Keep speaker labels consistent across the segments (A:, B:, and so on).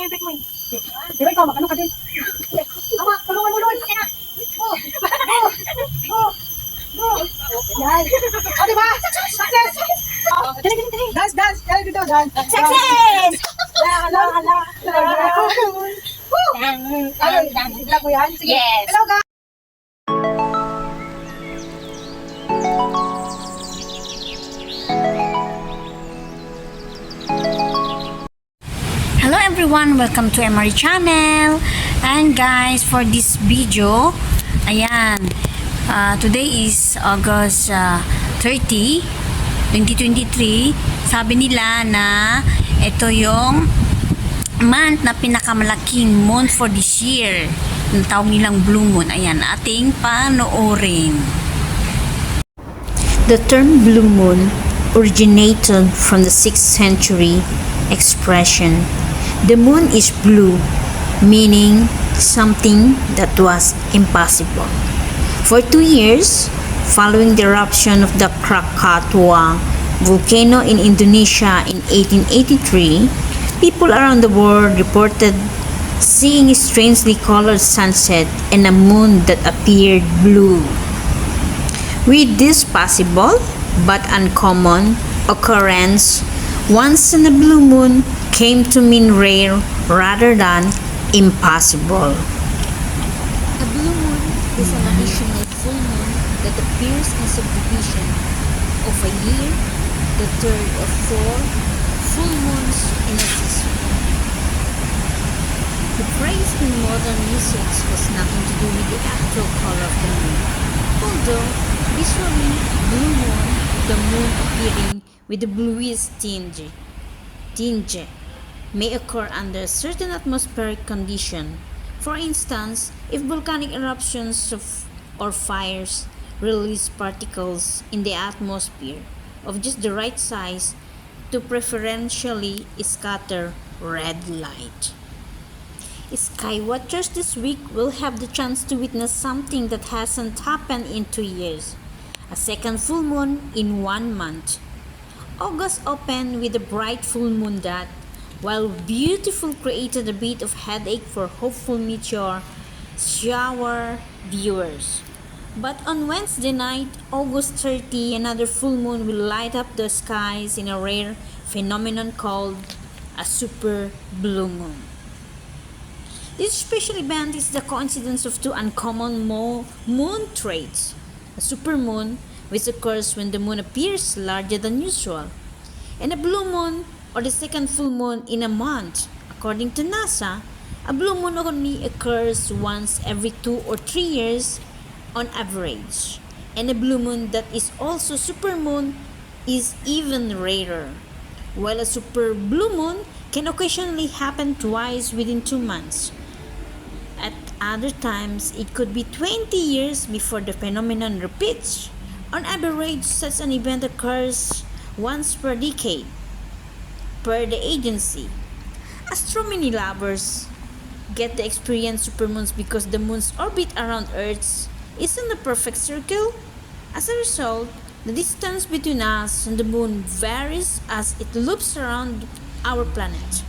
A: pick mo. Di ba ikaw, makano ka din? Ama, tulungan mo doon. Oh, oh, oh. Yan. O, diba? Success! Dance, dance. Yan dito, dance.
B: Success!
A: Ala. Woo! Ano, bigla ko yan? Sige.
B: Yes.
A: Hello, guys.
B: Hello everyone, welcome to MRE channel. And guys, for this video, ayan, today is August 30, 2023. Sabi nila na ito yung month na pinakamalaking month for this year. Ang tawag nilang Blue Moon. Ayan, ating panoorin. The term Blue Moon originated from the 6th century expression, "The moon is blue," meaning something that was impossible. For 2 years, following the eruption of the Krakatoa volcano in Indonesia in 1883, people around the world reported seeing a strangely colored sunset and a moon that appeared blue. With this possible but uncommon occurrence, once in a blue moon came to mean rare rather than impossible.
C: A blue moon is an additional full moon that appears in subdivision of a year, the third of 4 full moons in a season. The phrase in modern usage has nothing to do with the actual color of the moon, although visually blue moon, the moon appearing with a bluish tinge may occur under certain atmospheric condition. For instance, if volcanic eruptions or fires release particles in the atmosphere of just the right size to preferentially scatter red light. Sky watchers this week will have the chance to witness something that hasn't happened in 2 years. A second full moon in 1 month. August opened with a bright full moon that, while beautiful, created a bit of headache for hopeful meteor shower viewers. But on Wednesday night, August 30, another full moon will light up the skies in a rare phenomenon called a super blue moon. This special event is the coincidence of 2 uncommon moon traits: a supermoon, which occurs when the moon appears larger than usual, and a blue moon, or the second full moon in a month. According to NASA, a blue moon only occurs once every 2 or 3 years on average, and a blue moon that is also supermoon is even rarer, while a super blue moon can occasionally happen twice within 2 months. At other times, it could be 20 years before the phenomenon repeats. On average, such an event occurs once per decade, per the agency. Astronomy lovers get to experience supermoons because the moon's orbit around Earth is in the perfect circle. As a result, the distance between us and the moon varies as it loops around our planet.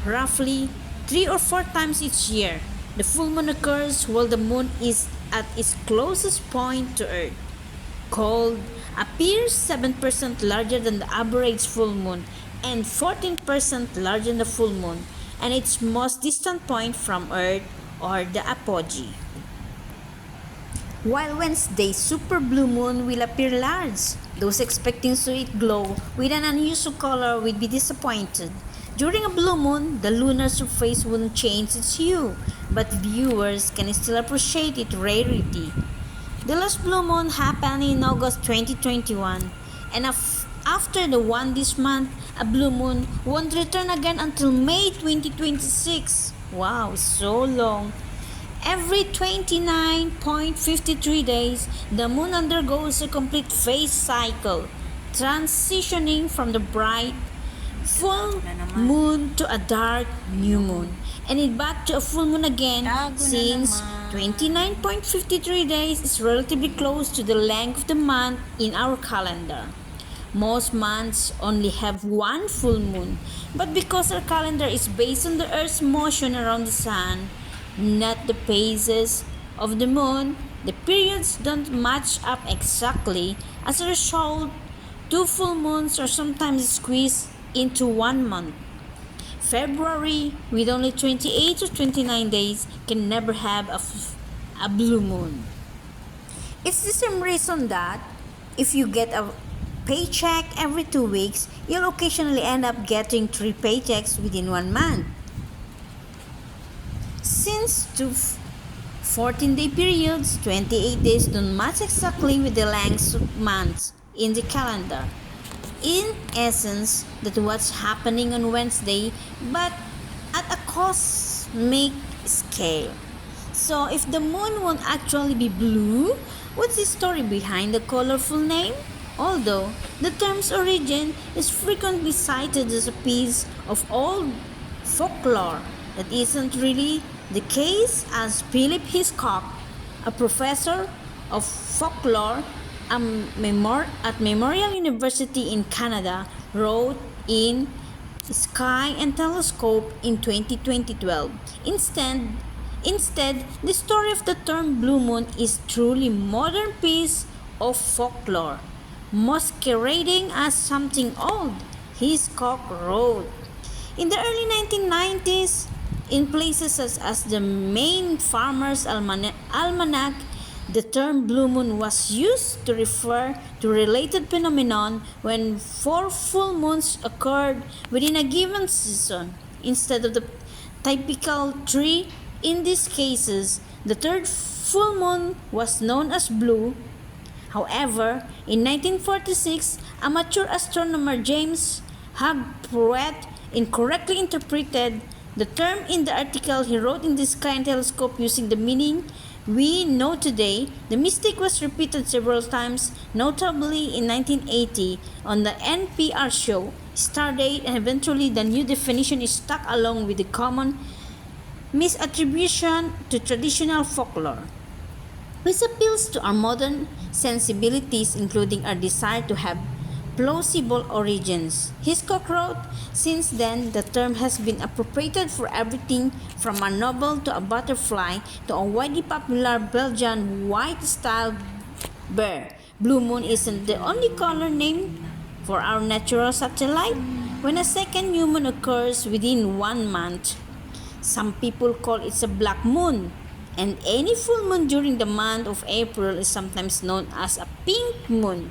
C: Roughly 3 or 4 times each year, the full moon occurs while the moon is at its closest point to Earth. Cold appears 7% larger than the average full moon and 14% larger than the full moon and its most distant point from Earth, or the apogee. While Wednesday's super blue moon will appear large, those expecting to see it glow with an unusual color will be disappointed. During a blue moon, the lunar surface won't change its hue, but viewers can still appreciate its rarity. The last blue moon happened in August 2021, and after the one this month, a blue moon won't return again until May 2026. Wow, so long. Every 29.53 days, the moon undergoes a complete phase cycle, transitioning from the bright full moon to a dark new moon, and it back to a full moon again, since 29.53 days is relatively close to the length of the month in our calendar. Most months only have one full moon, but because our calendar is based on the Earth's motion around the sun, not the phases of the moon, the periods don't match up exactly. As a result, two full moons are sometimes squeezed into one month. February, with only 28 or 29 days, can never have a blue moon.
B: It's the same reason that if you get a paycheck every 2 weeks, you'll occasionally end up getting 3 paychecks within 1 month.
C: Since two 14-day periods, 28 days don't match exactly with the lengths of months in the calendar. In essence, that's what's happening on Wednesday, but at a cosmic scale. So, if the moon won't actually be blue, what's the story behind the colorful name? Although the term's origin is frequently cited as a piece of old folklore, that isn't really the case, as Philip Hitchcock, a professor of folklore at Memorial University in Canada, wrote in Sky and Telescope in 2012. Instead, the story of the term blue moon is truly modern piece of folklore, masquerading as something old. Hitchcock wrote. In the early 1990s, in places such as the Maine Farmer's Almanac, the term blue moon was used to refer to related phenomenon when 4 full moons occurred within a given season, instead of the typical 3. In these cases, the third full moon was known as blue. However, in 1946, amateur astronomer James Hugh Pruitt incorrectly interpreted the term in the article he wrote in the Sky and Telescope using the meaning we know today. The mistake was repeated several times, notably in 1980 on the NPR show Stardate, and eventually the new definition is stuck along with the common misattribution to traditional folklore, which appeals to our modern sensibilities, including our desire to have plausible origins. Hitchcock wrote, since then, the term has been appropriated for everything from a novel to a butterfly to a widely popular Belgian white-styled bear. Blue moon isn't the only color name for our natural satellite. When a second new moon occurs within 1 month, some people call it a black moon, and any full moon during the month of April is sometimes known as a pink moon.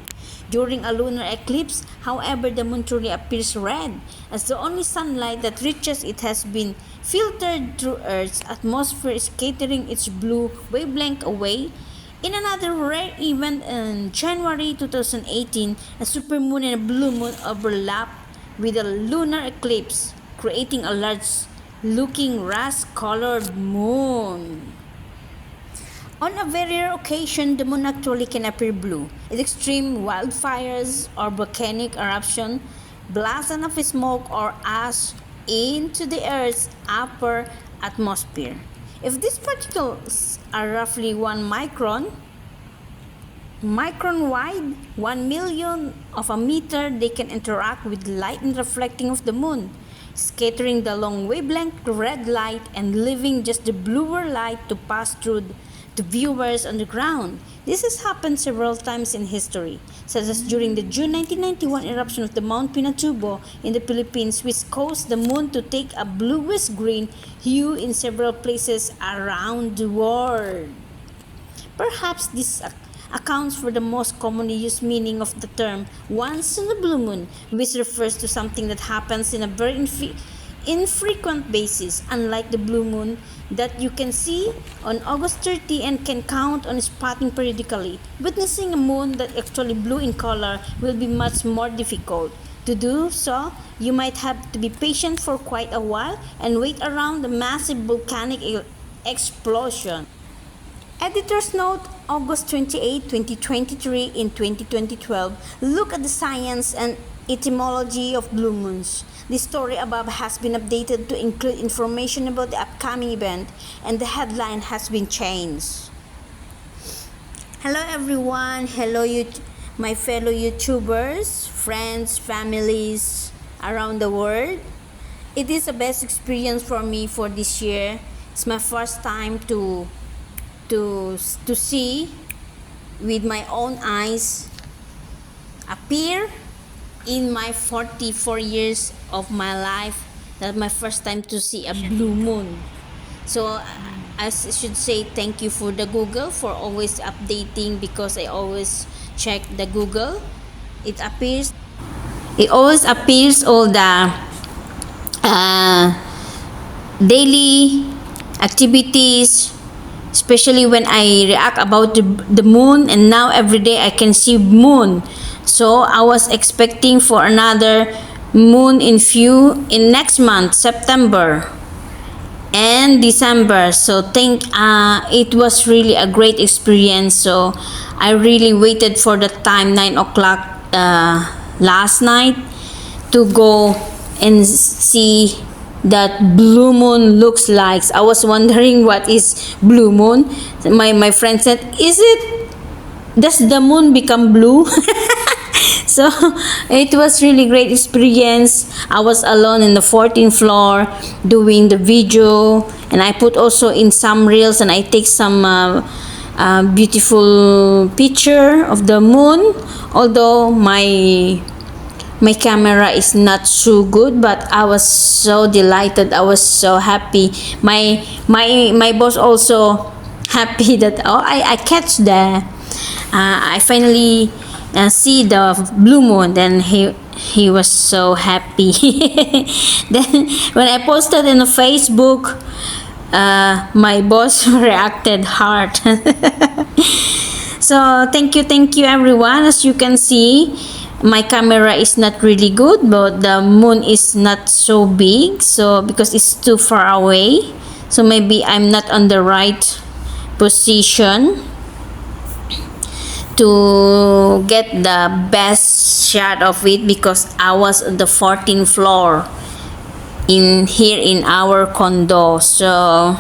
C: During a lunar eclipse, however, the moon truly appears red, as the only sunlight that reaches it has been filtered through Earth's atmosphere, scattering its blue wavelength away. In another rare event in January 2018, a supermoon and a blue moon overlapped with a lunar eclipse, creating a large-looking rust-colored moon. On a very rare occasion, the moon actually can appear blue. In extreme wildfires or volcanic eruption, blast enough smoke or ash into the Earth's upper atmosphere. If these particles are roughly 1 micron wide, 1 millionth of a meter, they can interact with light and reflecting of the moon, scattering the long wavelength red light and leaving just the bluer light to pass through to viewers on the ground. This has happened several times in history, such as during the June 1991 eruption of the Mount Pinatubo in the Philippines, which caused the moon to take a bluish-green hue in several places around the world. Perhaps this accounts for the most commonly used meaning of the term once in a blue moon, which refers to something that happens in a very infrequent basis, unlike the blue moon that you can see on August 30 and can count on spotting periodically. Witnessing a moon that actually blue in color will be much more difficult. To do so, you might have to be patient for quite a while and wait around the massive volcanic explosion. Editor's note, August 28, 2023 in 2012. Look at the science and etymology of blue moons. The story above has been updated to include information about the upcoming event, and the headline has been changed. Hello everyone, my fellow YouTubers, friends, families around the world. It is the best experience for me for this year. It's my first time to see with my own eyes appear in my 44 years of my life. That's my first time to see a blue moon. So I should say thank you for the Google for always updating, because I always check the Google. It always appears all the daily activities, especially when I react about the moon, and now every day I can see moon. So I was expecting for another moon in next month, September and December. So it was really a great experience. So I really waited for the time 9 o'clock last night to go and see that blue moon looks like. I was wondering what is blue moon. My friend said, does the moon become blue? So it was really great experience. I was alone in the 14th floor doing the video, and I put also in some reels, and I take some beautiful picture of the moon, although my camera is not so good, but I was so delighted. I was so happy. My boss also happy that I catch I finally see the blue moon. Then he was so happy. Then when I posted in Facebook, my boss reacted hard. So thank you everyone. As you can see, my camera is not really good, but the moon is not so big, so because it's too far away, so maybe I'm not on the right position to get the best shot of it, because I was on the 14th floor here in our condo. So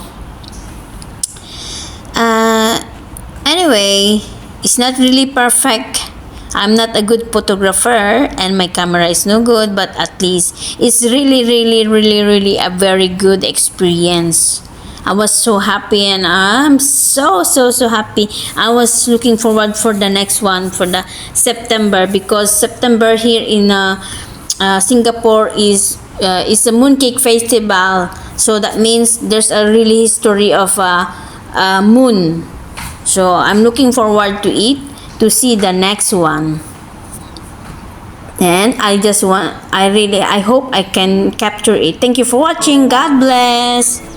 C: anyway, it's not really perfect. I'm not a good photographer and my camera is no good, but at least it's really a very good experience. I was so happy, and I'm so happy. I was looking forward for the next one, for the September, because September here in Singapore is a mooncake festival. So that means there's a really history of moon. So I'm looking forward to see the next one. And I hope I can capture it. Thank you for watching. God bless.